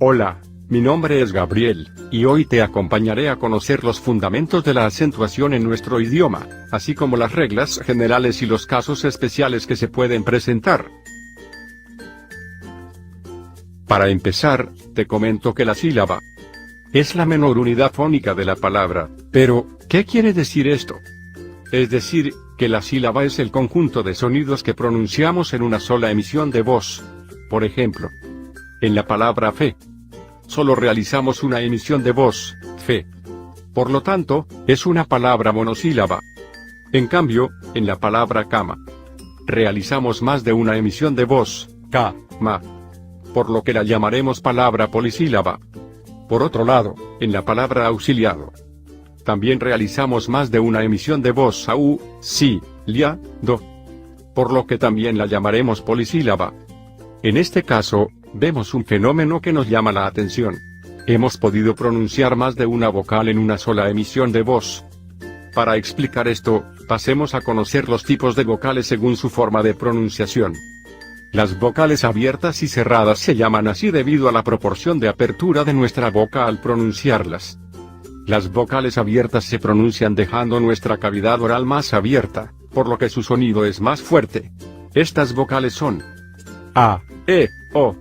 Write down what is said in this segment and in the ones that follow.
Hola, mi nombre es Gabriel, y hoy te acompañaré a conocer los fundamentos de la acentuación en nuestro idioma, así como las reglas generales y los casos especiales que se pueden presentar. Para empezar, te comento que la sílaba es la menor unidad fónica de la palabra, pero, ¿qué quiere decir esto? Es decir, que la sílaba es el conjunto de sonidos que pronunciamos en una sola emisión de voz. Por ejemplo, en la palabra fe, solo realizamos una emisión de voz, fe. Por lo tanto, es una palabra monosílaba. En cambio, en la palabra cama, realizamos más de una emisión de voz, ca, ma, por lo que la llamaremos palabra polisílaba. Por otro lado, en la palabra auxiliado, también realizamos más de una emisión de voz au, si, lia, do, por lo que también la llamaremos polisílaba. En este caso, vemos un fenómeno que nos llama la atención. Hemos podido pronunciar más de una vocal en una sola emisión de voz. Para explicar esto, pasemos a conocer los tipos de vocales según su forma de pronunciación. Las vocales abiertas y cerradas se llaman así debido a la proporción de apertura de nuestra boca al pronunciarlas. Las vocales abiertas se pronuncian dejando nuestra cavidad oral más abierta, por lo que su sonido es más fuerte. Estas vocales son a, e, o.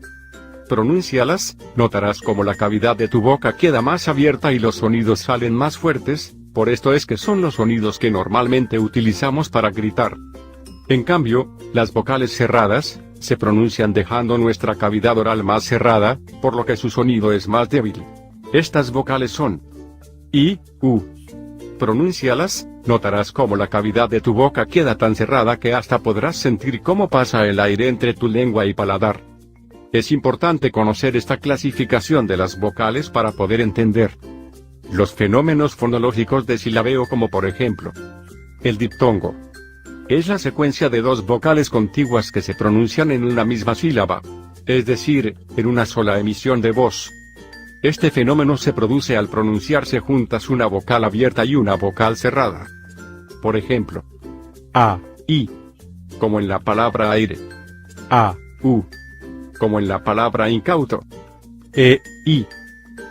Pronúncialas, notarás como la cavidad de tu boca queda más abierta y los sonidos salen más fuertes, por esto es que son los sonidos que normalmente utilizamos para gritar. En cambio, las vocales cerradas se pronuncian dejando nuestra cavidad oral más cerrada, por lo que su sonido es más débil. Estas vocales son i, u. Pronúncialas, notarás como la cavidad de tu boca queda tan cerrada que hasta podrás sentir cómo pasa el aire entre tu lengua y paladar. Es importante conocer esta clasificación de las vocales para poder entender los fenómenos fonológicos de silabeo, como por ejemplo, el diptongo. Es la secuencia de dos vocales contiguas que se pronuncian en una misma sílaba, es decir, en una sola emisión de voz. Este fenómeno se produce al pronunciarse juntas una vocal abierta y una vocal cerrada. Por ejemplo, a, i, como en la palabra aire, a, u, como en la palabra incauto, e, i,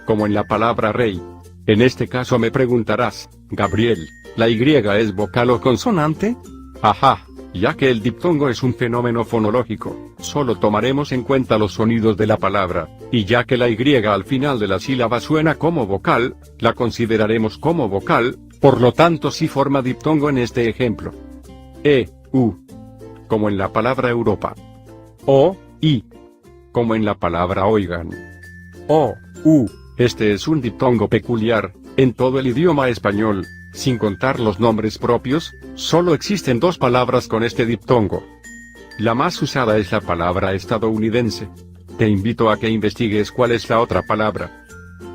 como en la palabra rey. En este caso me preguntarás, Gabriel, ¿la Y es vocal o consonante? Ajá, ya que el diptongo es un fenómeno fonológico, solo tomaremos en cuenta los sonidos de la palabra, y ya que la Y al final de la sílaba suena como vocal, la consideraremos como vocal, por lo tanto sí forma diptongo en este ejemplo. E, u, como en la palabra Europa. O, i, como en la palabra oigan. O, u, este es un diptongo peculiar, en todo el idioma español, sin contar los nombres propios, solo existen dos palabras con este diptongo. La más usada es la palabra estadounidense. Te invito a que investigues cuál es la otra palabra.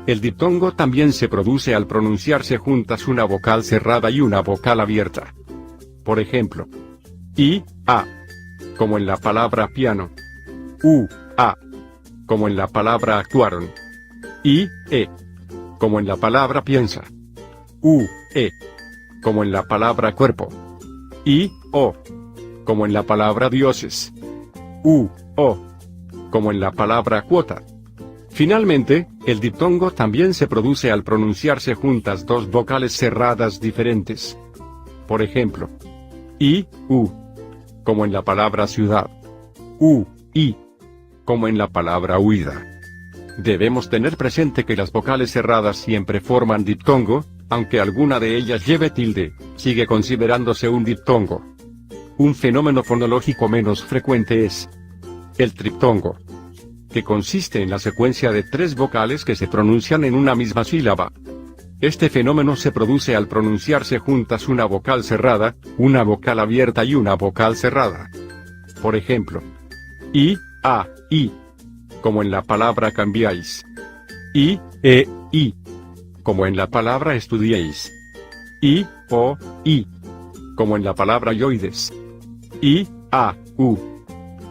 El diptongo también se produce al pronunciarse juntas una vocal cerrada y una vocal abierta. Por ejemplo, i, a, como en la palabra piano. U, a, como en la palabra actuaron. I, e, como en la palabra piensa. U, e, como en la palabra cuerpo. I, o, como en la palabra dioses. U, o, como en la palabra cuota. Finalmente, el diptongo también se produce al pronunciarse juntas dos vocales cerradas diferentes. Por ejemplo, i, u, como en la palabra ciudad. U, i, como en la palabra huida. Debemos tener presente que las vocales cerradas siempre forman diptongo, aunque alguna de ellas lleve tilde, sigue considerándose un diptongo. Un fenómeno fonológico menos frecuente es el triptongo, que consiste en la secuencia de tres vocales que se pronuncian en una misma sílaba. Este fenómeno se produce al pronunciarse juntas una vocal cerrada, una vocal abierta y una vocal cerrada. Por ejemplo, i, a, i, como en la palabra cambiáis. I, e, i, como en la palabra estudiéis. I, o, i, como en la palabra yoides. I, a, u,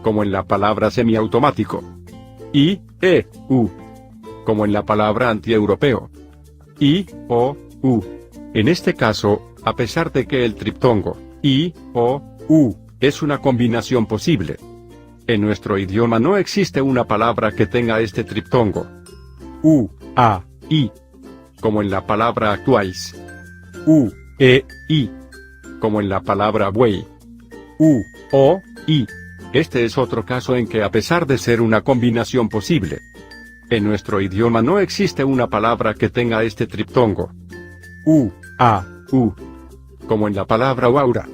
como en la palabra semiautomático. I, e, u, como en la palabra antieuropeo. I, o, u. En este caso, a pesar de que el triptongo, i, o, u, es una combinación posible, en nuestro idioma no existe una palabra que tenga este triptongo. U, A, I, como en la palabra actuáis. U, E, I, como en la palabra buey. U, O, I. Este es otro caso en que a pesar de ser una combinación posible, en nuestro idioma no existe una palabra que tenga este triptongo. U, A, U, como en la palabra aura.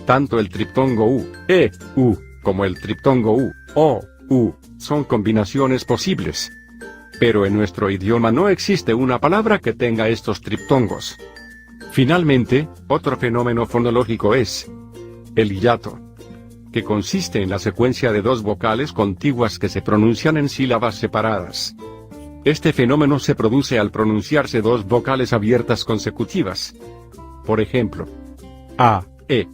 Tanto el triptongo U, E, U, como el triptongo U, O, U, son combinaciones posibles. Pero en nuestro idioma no existe una palabra que tenga estos triptongos. Finalmente, otro fenómeno fonológico es el hiato, que consiste en la secuencia de dos vocales contiguas que se pronuncian en sílabas separadas. Este fenómeno se produce al pronunciarse dos vocales abiertas consecutivas. Por ejemplo, A, E,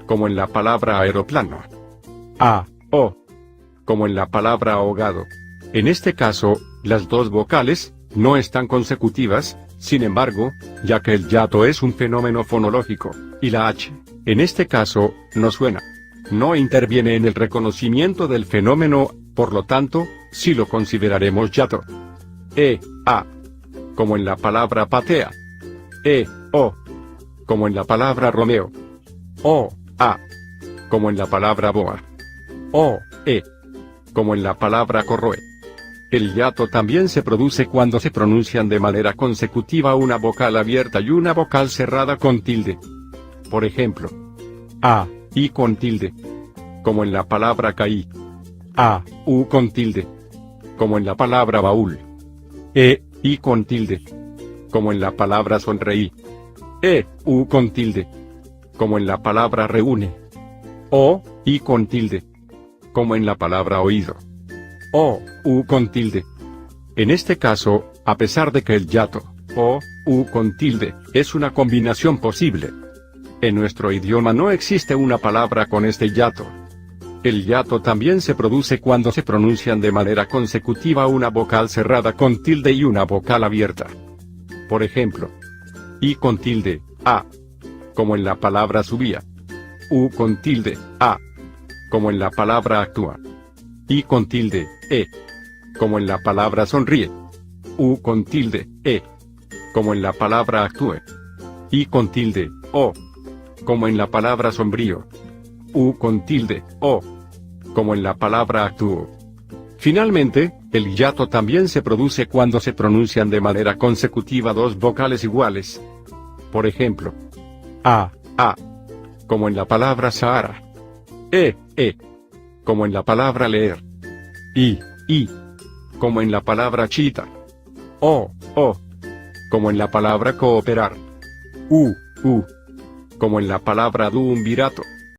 como en la palabra aeroplano. A, O, como en la palabra ahogado. En este caso, las dos vocales no están consecutivas, sin embargo, ya que el hiato es un fenómeno fonológico, y la H, en este caso, no suena. No interviene en el reconocimiento del fenómeno, por lo tanto, sí lo consideraremos hiato. E, A, como en la palabra patea. E, O, como en la palabra Romeo. O, A, como en la palabra boa. O, E, como en la palabra corroe. El hiato también se produce cuando se pronuncian de manera consecutiva una vocal abierta y una vocal cerrada con tilde. Por ejemplo, A, I con tilde, como en la palabra caí. A, U con tilde, como en la palabra baúl. E, I con tilde, como en la palabra sonreí. E, U con tilde, como en la palabra reúne. O, I con tilde, como en la palabra oído. O, U con tilde. En este caso, a pesar de que el hiato, O, U con tilde, es una combinación posible, en nuestro idioma no existe una palabra con este hiato. El hiato también se produce cuando se pronuncian de manera consecutiva una vocal cerrada con tilde y una vocal abierta. Por ejemplo, I con tilde, A, como en la palabra subía. U con tilde, A, como en la palabra actúa. I con tilde, E, como en la palabra sonríe. U con tilde, E, como en la palabra actúe. I con tilde, O, como en la palabra sombrío. U con tilde, O, como en la palabra actúo. Finalmente, el hiato también se produce cuando se pronuncian de manera consecutiva dos vocales iguales. Por ejemplo, A, como en la palabra Sahara. E, como en la palabra leer. I, como en la palabra chita. O, como en la palabra cooperar. U, como en la palabra duumvirato.